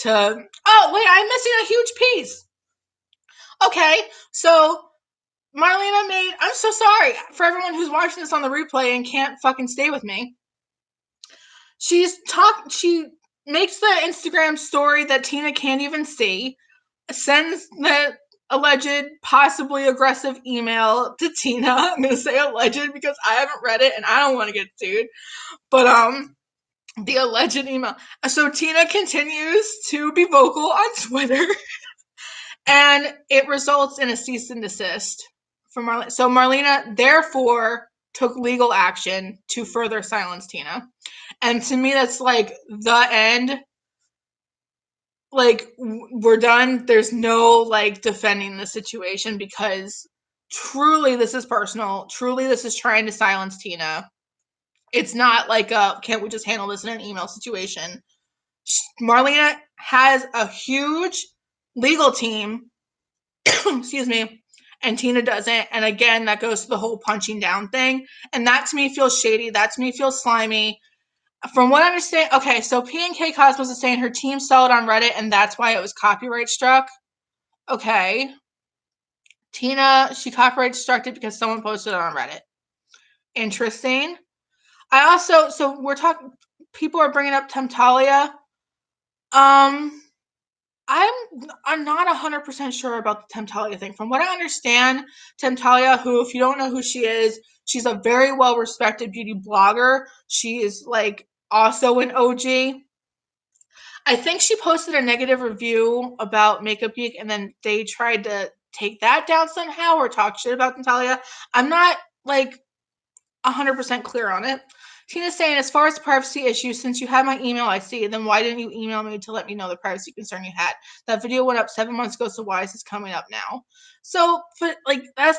A: oh, wait, I'm missing a huge piece. Okay, so Marlena I'm so sorry for everyone who's watching this on the replay and can't fucking stay with me. She makes the Instagram story that Tina can't even see, sends the alleged, possibly aggressive email to Tina. I'm going to say alleged because I haven't read it and I don't want to get sued. But, the alleged email. So Tina continues to be vocal on Twitter and it results in a cease and desist from Marlena. So Marlena, therefore, took legal action to further silence Tina. And to me, that's the end. We're done. There's no defending the situation, because truly this is personal. Truly this is trying to silence Tina. It's not can't we just handle this in an email situation? Marlena has a huge legal team, excuse me, and Tina doesn't. And again, that goes to the whole punching down thing. And that to me feels shady. That to me feels slimy. From what I understand, okay, so P&K Cosmos is saying her team saw it on Reddit and that's why it was copyright struck. Okay. Tina, she copyright struck it because someone posted it on Reddit. Interesting. I also, so we're talking, people are bringing up Temptalia. I'm not 100% sure about the Temptalia thing. From what I understand, Temptalia, who, if you don't know who she is, she's a very well-respected beauty blogger. She is, like, also an OG. I think she posted a negative review about Makeup Geek, and then they tried to take that down somehow or talk shit about Natalia. I'm not, like, 100% clear on it. Tina's saying, as far as the privacy issue, since you have my email, I see, then why didn't you email me to let me know the privacy concern you had? That video went up 7 months ago, so why is this coming up now? So, but, like, that's...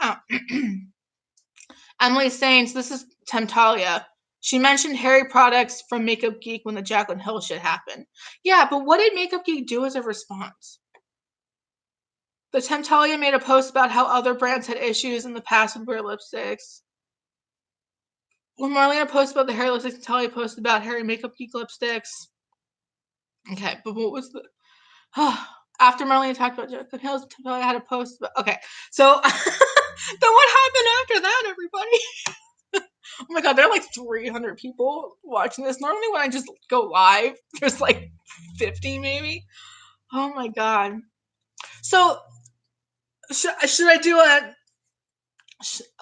A: oh. Emily's saying, so this is Temptalia. She mentioned Harry products from Makeup Geek when the Jaclyn Hill shit happened. Yeah, but what did Makeup Geek do as a response? The Temptalia made a post about how other brands had issues in the past with weird lipsticks. When Marlena posted about the Harry lipsticks, Temptalia posted about Harry Makeup Geek lipsticks. Okay, but what was the... after Marlena talked about Jaclyn Hill, Temptalia had a post about... Okay, so then what happened after that, everybody? Oh my god, there are like 300 people watching this. Normally when I just go live, there's like 50 maybe. Oh my god. So, should I do a...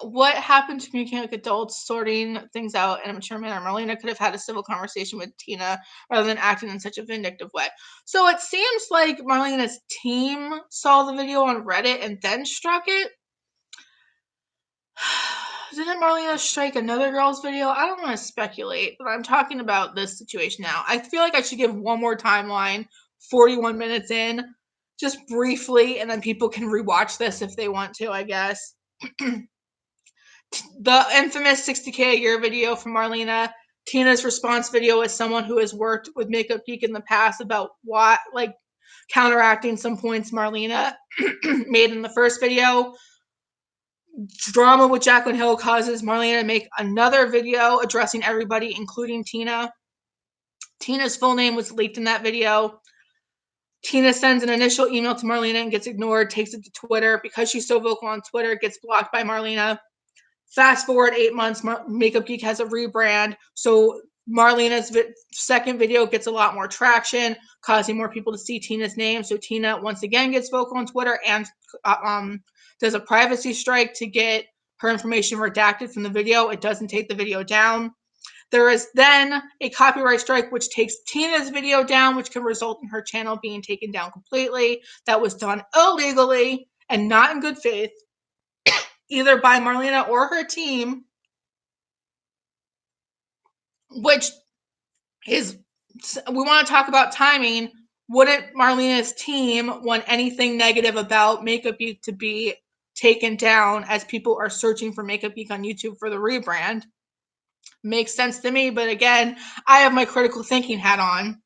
A: what happened to communicating with adults, sorting things out in a mature manner? Marlena could have had a civil conversation with Tina rather than acting in such a vindictive way. So it seems like Marlena's team saw the video on Reddit and then struck it. Didn't Marlena strike another girl's video? I don't want to speculate, but I'm talking about this situation now. I feel like I should give one more timeline, 41 minutes in, just briefly, and then people can rewatch this if they want to, I guess. The infamous 60K a year video from Marlena. Tina's response video as someone who has worked with Makeup Geek in the past about what, like, counteracting some points Marlena made in the first video. Drama with Jaclyn Hill causes Marlena to make another video addressing everybody, including Tina. Tina's full name was leaked in that video. Tina sends an initial email to Marlena and gets ignored, takes it to Twitter. Because she's so vocal on Twitter, gets blocked by Marlena. Fast forward 8 months, Makeup Geek has a rebrand. So Marlena's second video gets a lot more traction, causing more people to see Tina's name. So Tina once again gets vocal on Twitter and does a privacy strike to get her information redacted from the video. It doesn't take the video down. There is then a copyright strike, which takes Tina's video down, which can result in her channel being taken down completely. That was done illegally and not in good faith, either by Marlena or her team, which is, we want to talk about timing. Wouldn't Marlena's team want anything negative about Makeup Geek to be taken down as people are searching for Makeup Geek on YouTube for the rebrand? Makes sense to me, but again, I have my critical thinking hat on.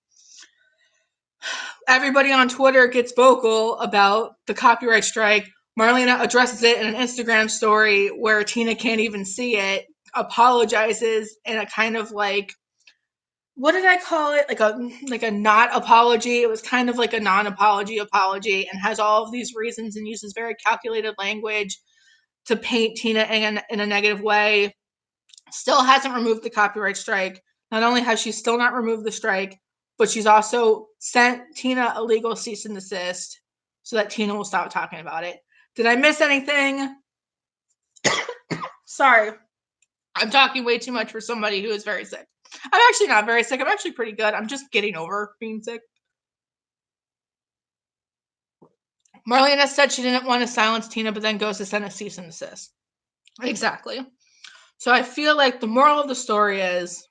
A: Everybody on Twitter gets vocal about the copyright strike. Marlena addresses it in an Instagram story where Tina can't even see it, apologizes in a kind of like, what did I call it? Like a not apology. It was kind of like a non-apology apology, and has all of these reasons and uses very calculated language to paint Tina in a negative way. Still hasn't removed the copyright strike. Not only has she still not removed the strike, but she's also sent Tina a legal cease and desist so that Tina will stop talking about it. Did I miss anything? Sorry. I'm talking way too much for somebody who is very sick. I'm actually not very sick. I'm actually pretty good. I'm just getting over being sick. Marlena said she didn't want to silence Tina, but then goes to send a cease and desist. Exactly. So I feel like the moral of the story is,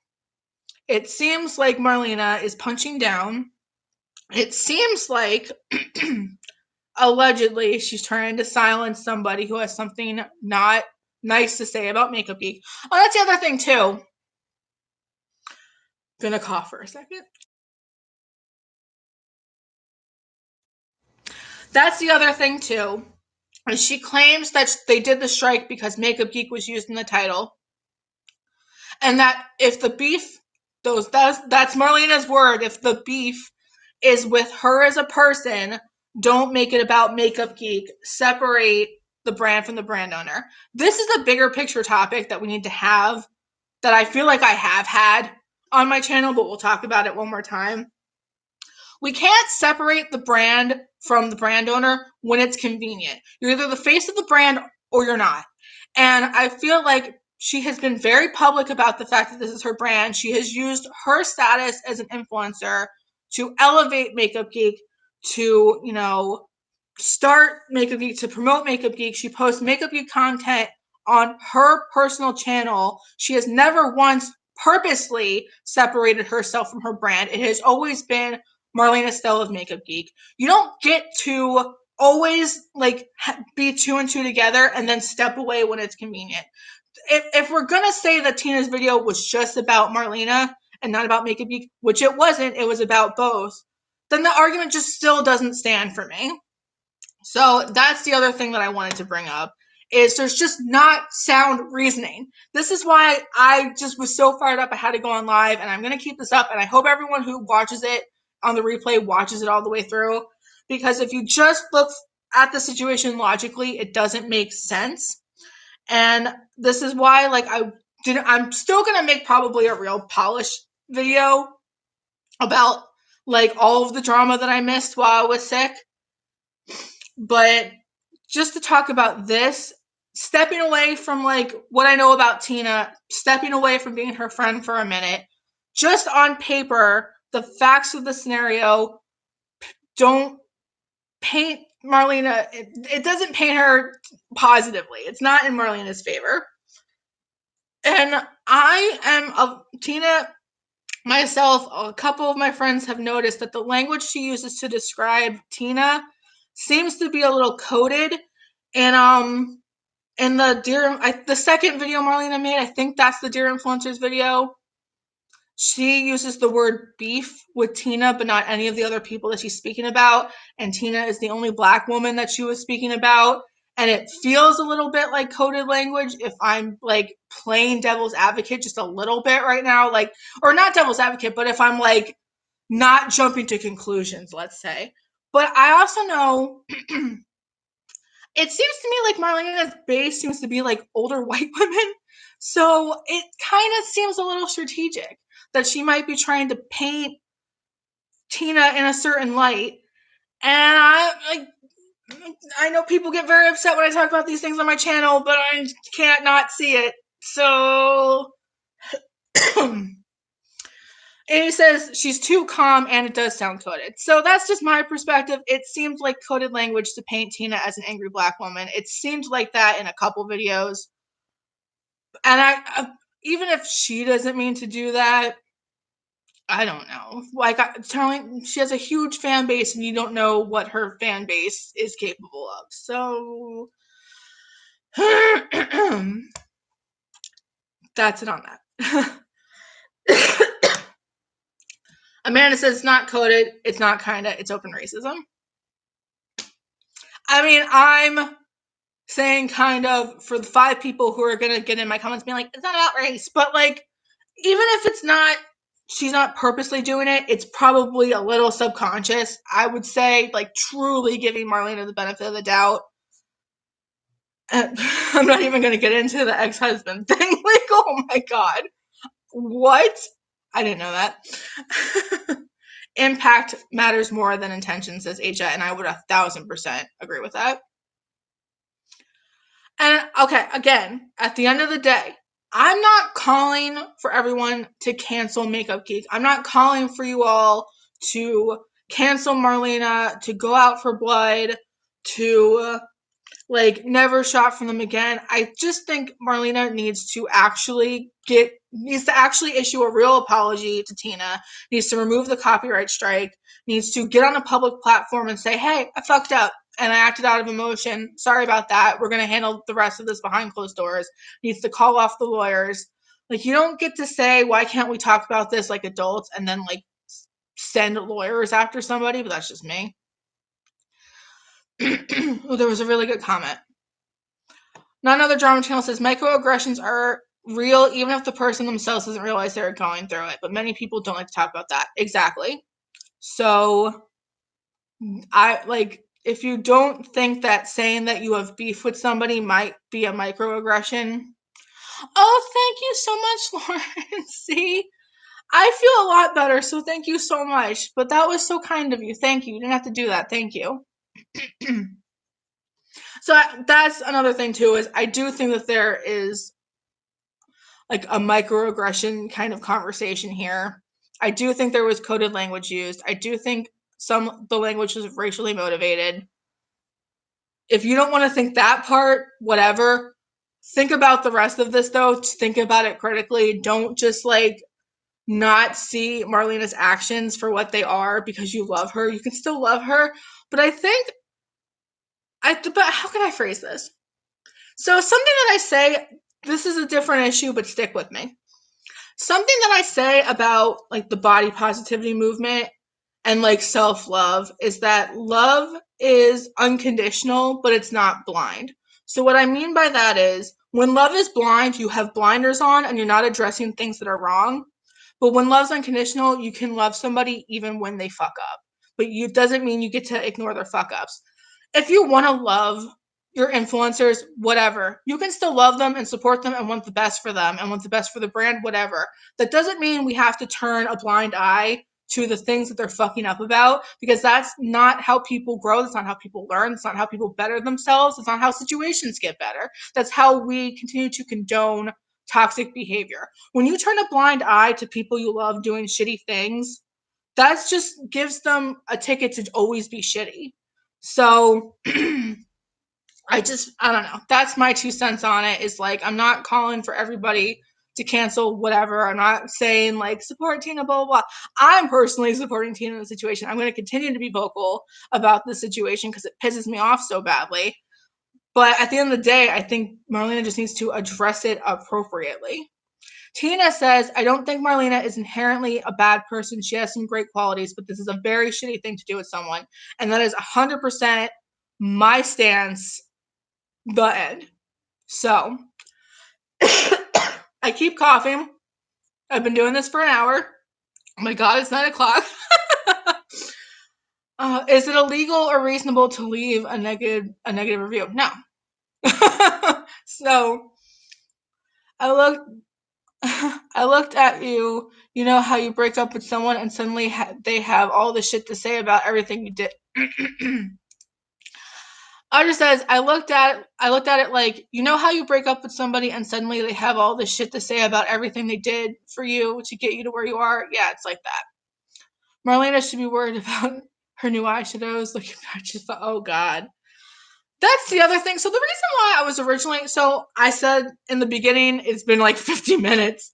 A: it seems like Marlena is punching down. It seems like allegedly she's trying to silence somebody who has something not nice to say about Makeup Geek. Oh, that's the other thing too. Gonna cough for a second. That's the other thing too. And she claims that they did the strike because Makeup Geek was used in the title. And that if the beef, that's Marlena's word, if the beef is with her as a person, Don't make it about Makeup Geek. Separate the brand from the brand owner. This is a bigger picture topic that we need to have, that I feel like I have had on my channel, but we'll talk about it one more time. We can't separate the brand from the brand owner when it's convenient. You're either the face of the brand or you're not. And I feel like she has been very public about the fact that this is her brand. She has used her status as an influencer to elevate Makeup Geek, to, you know, start Makeup Geek, to promote Makeup Geek. She posts Makeup Geek content on her personal channel. She has never once purposely separated herself from her brand. It has always been Marlena Stell of Makeup Geek. You don't get to always like be two and two together and then step away when it's convenient. If we're gonna say that Tina's video was just about Marlena and not about Makeup Geek, which it wasn't, it was about both, then the argument just still doesn't stand for me. So that's the other thing that I wanted to bring up, is there's just not sound reasoning. This is why I just was so fired up I had to go on live, and I'm going to keep this up, and I hope everyone who watches it on the replay watches it all the way through, because if you just look at the situation logically, it doesn't make sense. And this is why, like, I'm still going to make probably a real polished video about like all of the drama that I missed while I was sick. But just to talk about this, stepping away from like what I know about Tina, stepping away from being her friend for a minute, just on paper, the facts of the scenario don't paint Marlena, it doesn't paint her positively. It's not in Marlena's favor. And I am Tina myself, a couple of my friends have noticed that the language she uses to describe Tina seems to be a little coded. And in the second video Marlena made, I think that's the Dear Influencers video, she uses the word beef with Tina, but not any of the other people that she's speaking about. And Tina is the only Black woman that she was speaking about. And it feels a little bit like coded language, if I'm like playing devil's advocate just a little bit right now, like, or not devil's advocate, but if I'm like not jumping to conclusions, let's say. But I also know it seems to me like Marlena's base seems to be like older white women. So it kind of seems a little strategic that she might be trying to paint Tina in a certain light. And I know people get very upset when I talk about these things on my channel, but I can't not see it. So and he says she's too calm and it does sound coded. So that's just my perspective. It seemed like coded language to paint Tina as an angry Black woman. It seemed like that in a couple videos. And I even if she doesn't mean to do that, I don't know. Like, telling she has a huge fan base and you don't know what her fan base is capable of. So that's it on that. Amanda says it's not coded, it's not kinda, it's open racism. I mean, I'm saying kind of for the 5 people who are gonna get in my comments being like, it's not about race, but like, even if it's not, she's not purposely doing it, it's probably a little subconscious. I would say, like, truly giving Marlena the benefit of the doubt. And I'm not even going to get into the ex-husband thing. Like, oh my God. What? I didn't know that. Impact matters more than intention, says Aja, and I would 1,000% agree with that. And okay, again, at the end of the day, I'm not calling for everyone to cancel Makeup Geek. I'm not calling for you all to cancel Marlena, to go out for blood, to like never shop from them again. I just think Marlena needs to actually issue a real apology to Tina, needs to remove the copyright strike, needs to get on a public platform and say, hey, I fucked up and I acted out of emotion. Sorry about that. We're going to handle the rest of this behind closed doors. Needs to call off the lawyers. Like, you don't get to say, why can't we talk about this like adults and then like send lawyers after somebody, but that's just me. Oh, there was a really good comment. Not another drama channel says microaggressions are real even if the person themselves doesn't realize they're going through it, but many people don't like to talk about that. Exactly. So if you don't think that saying that you have beef with somebody might be a microaggression. Oh, thank you so much, Lauren. See, I feel a lot better, so thank you so much. But that was so kind of you. Thank you. You didn't have to do that. Thank you. So that's another thing too, is I do think that there is like a microaggression kind of conversation here. I do think there was coded language used. I do think the language was racially motivated. If you don't want to think that part, whatever. Think about the rest of this though. Think about it critically. Don't just like not see Marlena's actions for what they are because you love her. You can still love her, but but how can I phrase this? So something that I say, this is a different issue, but stick with me. Something that I say about like the body positivity movement and like self-love is that love is unconditional, but it's not blind. So what I mean by that is when love is blind, you have blinders on and you're not addressing things that are wrong. But when love's unconditional, you can love somebody even when they fuck up. But it doesn't mean you get to ignore their fuck ups. If you want to love your influencers, whatever, you can still love them and support them and want the best for them and want the best for the brand, whatever. That doesn't mean we have to turn a blind eye to the things that they're fucking up about, because that's not how people grow. That's not how people learn. That's not how people better themselves. It's not how situations get better. That's how we continue to condone toxic behavior. When you turn a blind eye to people you love doing shitty things, that just gives them a ticket to always be shitty. So I don't know. That's my 2 cents on it, is like, I'm not calling for everybody to cancel whatever. I'm not saying like support Tina, blah, blah, blah. I'm personally supporting Tina in the situation. I'm going to continue to be vocal about the situation because it pisses me off so badly. But at the end of the day, I think Marlena just needs to address it appropriately. Tina says, I don't think Marlena is inherently a bad person. She has some great qualities, but this is a very shitty thing to do with someone. And that is 100% my stance, the end. So, I keep coughing. I've been doing this for an hour. Oh my God, it's 9 o'clock. Is it illegal or reasonable to leave a negative review? No. So, I looked at you. You know how you break up with someone and suddenly they have all the shit to say about everything you did. Audra says, I looked at it like, you know how you break up with somebody and suddenly they have all this shit to say about everything they did for you to get you to where you are? Yeah, it's like that. Marlena should be worried about her new eyeshadows. Looking back, just thought, oh God. That's the other thing. So the reason why I was originally, so I said in the beginning, it's been like 50 minutes.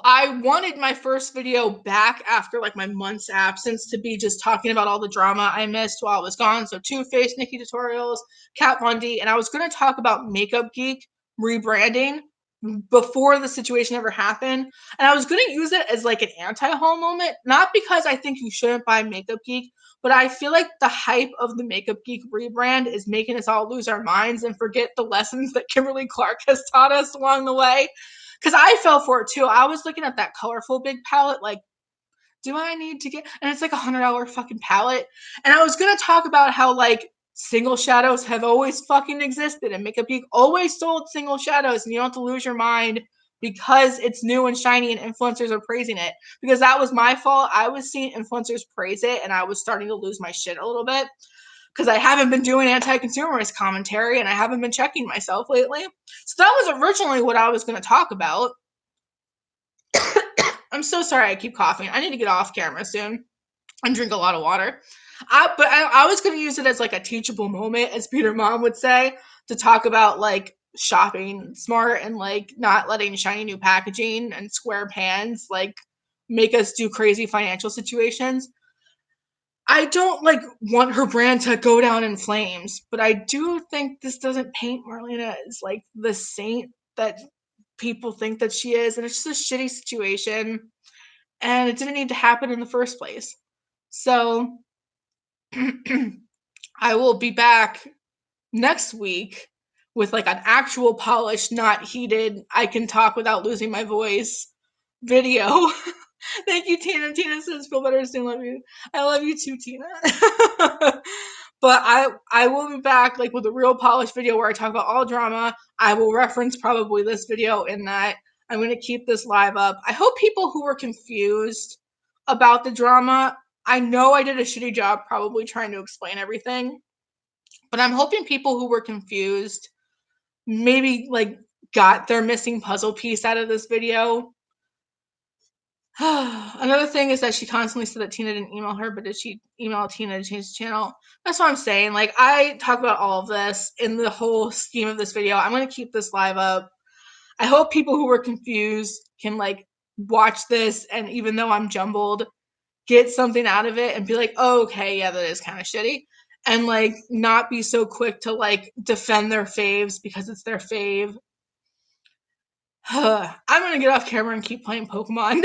A: I wanted my first video back after like my month's absence to be just talking about all the drama I missed while I was gone. So Too Faced, Nikki tutorials, Kat Von D, and I was going to talk about Makeup Geek rebranding before the situation ever happened. And I was going to use it as like an anti-haul moment, not because I think you shouldn't buy Makeup Geek, but I feel like the hype of the Makeup Geek rebrand is making us all lose our minds and forget the lessons that Kimberly Clark has taught us along the way. Because I fell for it too. I was looking at that colorful big palette, like, do I need to get, and it's like $100 fucking palette. And I was going to talk about how like single shadows have always fucking existed and Makeup Geek always sold single shadows and you don't have to lose your mind because it's new and shiny and influencers are praising it. Because that was my fault. I was seeing influencers praise it and I was starting to lose my shit a little bit because I haven't been doing anti-consumerist commentary and I haven't been checking myself lately. So that was originally what I was going to talk about. I'm so sorry I keep coughing. I need to get off camera soon and drink a lot of water. I was going to use it as like a teachable moment, as Peter Mom would say, to talk about like shopping smart and like not letting shiny new packaging and square pans like make us do crazy financial situations. I don't like want her brand to go down in flames, but I do think this doesn't paint Marlena as like the saint that people think that she is, and it's just a shitty situation, and it didn't need to happen in the first place. So I will be back next week with like an actual polished, not heated, I can talk without losing my voice video. Thank you, Tina. Tina says, feel better soon. Love you. I love you too, Tina. But I will be back like with a real polished video where I talk about all drama. I will reference probably this video in that. I'm going to keep this live up. I hope people who were confused about the drama, I know I did a shitty job probably trying to explain everything, but I'm hoping people who were confused maybe like got their missing puzzle piece out of this video. Another thing is that she constantly said that Tina didn't email her, but did she email Tina to change the channel? That's what I'm saying. Like, I talk about all of this in the whole scheme of this video. I'm going to keep this live up. I hope people who were confused can, like, watch this, and even though I'm jumbled, get something out of it and be like, oh, okay, yeah, that is kind of shitty. And, like, not be so quick to, like, defend their faves because it's their fave. I'm going to get off camera and keep playing Pokemon.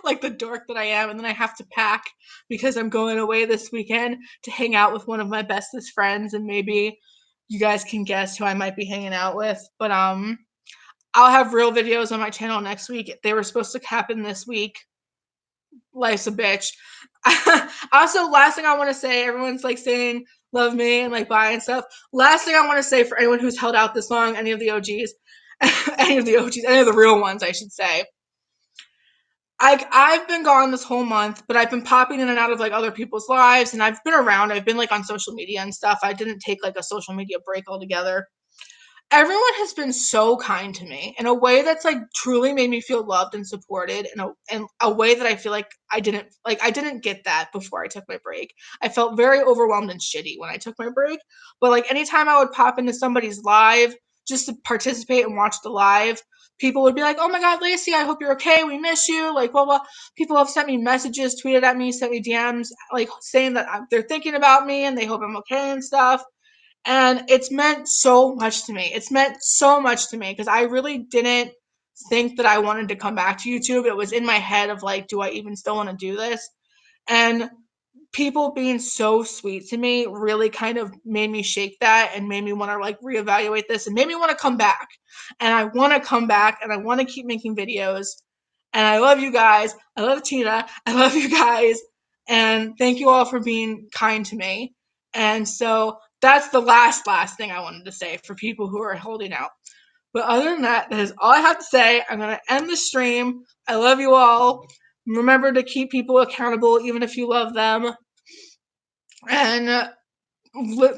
A: Like the dork that I am, and then I have to pack because I'm going away this weekend to hang out with one of my bestest friends, and maybe you guys can guess who I might be hanging out with. But I'll have real videos on my channel next week. They were supposed to happen this week. Life's a bitch. Also, last thing I want to say, everyone's like saying love me and like bye and stuff. Last thing I want to say for anyone who's held out this long, any of the OGs, any of the real ones, I should say. I've been gone this whole month, but I've been popping in and out of like other people's lives, and I've been around. I've been like on social media and stuff. I didn't take like a social media break altogether. Everyone has been so kind to me in a way that's like truly made me feel loved and supported in a way that I feel like I didn't get that before I took my break. I felt very overwhelmed and shitty when I took my break. But like anytime I would pop into somebody's live just to participate and watch the live, people would be like, oh my God, Lacie, I hope you're okay. We miss you. Like, blah, blah. People have sent me messages, tweeted at me, sent me DMs, like saying that they're thinking about me and they hope I'm okay and stuff. And it's meant so much to me. It's meant so much to me because I really didn't think that I wanted to come back to YouTube. It was in my head of like, do I even still want to do this? And people being so sweet to me really kind of made me shake that and made me want to like reevaluate this and made me want to come back. And I want to come back and I want to keep making videos. And I love you guys. I love Tina. I love you guys. And thank you all for being kind to me. And so that's the last thing I wanted to say for people who are holding out. But other than that, that is all I have to say. I'm going to end the stream. I love you all. Remember to keep people accountable, even if you love them. And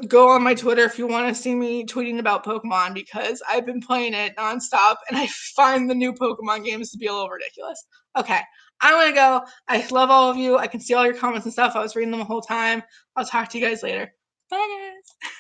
A: go on my Twitter if you want to see me tweeting about Pokemon because I've been playing it nonstop and I find the new Pokemon games to be a little ridiculous. Okay, I'm going to go. I love all of you. I can see all your comments and stuff. I was reading them the whole time. I'll talk to you guys later. Bye, guys.